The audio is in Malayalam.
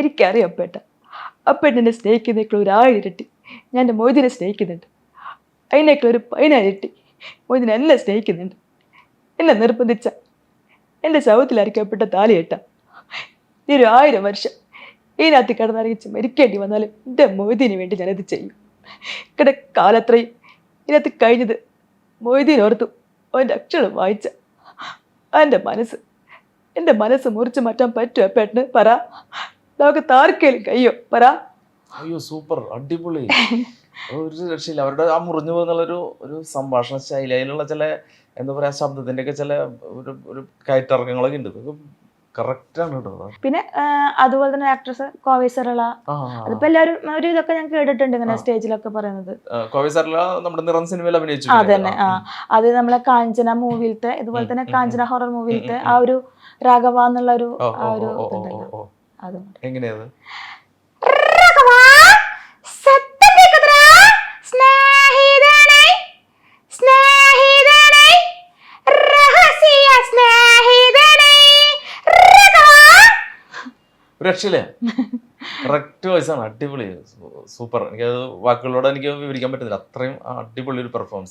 എനിക്കറിയാം അപ്പേട്ട. അപ്പേട്ടൻ എന്നെ സ്നേഹിക്കുന്നേക്കാൾ 1000 ഇരട്ടി ഞാൻ എൻ്റെ മൊയ്തീനെ സ്നേഹിക്കുന്നുണ്ട്. അതിനേക്കാൾ ഒരു 10,000 ഇരട്ടി മൊയ്തീൻ എന്നെ സ്നേഹിക്കുന്നുണ്ട്. എന്നെ നിർബന്ധിച്ച എൻ്റെ ശവത്തിലായിരിക്കും അപ്പേട്ട താലി കെട്ടാ. ഈ ഒരു 1000 വർഷം ഇതിനകത്ത് കിടന്നറിയിച്ച് മരിക്കേണ്ടി വന്നാലും എൻ്റെ മൊയ്തീന് വേണ്ടി ഞാനത് ചെയ്യും. കാലത്രയും ഇതിനകത്ത് കഴിഞ്ഞത് മൊയ്തീൻ ഓർത്തു അവൻ്റെ അക്ഷരം വായിച്ച എൻ്റെ മനസ്സ് മുറിച്ച് മാറ്റാൻ പറ്റുമോ അപ്പേട്ടന്? പറ. ലോകത്ത് ആർക്കേലും കയ്യോ? പറ. അയ്യോ സൂപ്പർ, അടിപൊളി. ഒരു രക്ഷയില്ല. അവരുടെ ആ മുറിഞ്ഞു പോകുന്നുള്ളൊരു ഒരു സംഭാഷണ ശൈലി, അതിലുള്ള ചില എന്താ പറയുക ശബ്ദത്തിൻ്റെ ഒക്കെ ചില ഒരു ഒരു കയറ്റിറക്കങ്ങളൊക്കെ ഉണ്ട്. ഇതൊക്കെ കറക്റ്റാണ് കേട്ടോ. പിന്നെ അതുപോലെ തന്നെ ആക്ട്രസ് കോവൈ സരള, അതിപ്പോ എല്ലാവരും ഒരു ഇതൊക്കെ ഞാൻ കേട്ടിട്ടുണ്ട് ഇങ്ങനെ സ്റ്റേജിലൊക്കെ പറയുന്നത്. കോവൈ സരള നമ്മുടെ നിറം സിനിമയിൽ അഭിനയിച്ചു. അതന്നെ. അത് നമ്മളെ കാഞ്ചന മൂവിയിലത്തെ, ഇതുപോലെ തന്നെ കാഞ്ചന ഹൊറർ മൂവിയിലത്തെ ആ ഒരു രാഘവ എന്നുള്ള ഒരു എങ്ങനെയത് രക്ഷയില്ലേ? കറക്റ്റ് വോയിസാണ്, അടിപൊളി, സൂപ്പർ. എനിക്കത് വാക്കുകളോട് എനിക്ക് വിവരിക്കാൻ പറ്റുന്നില്ല, അത്രയും അടിപൊളി ഒരു പെർഫോമൻസ്.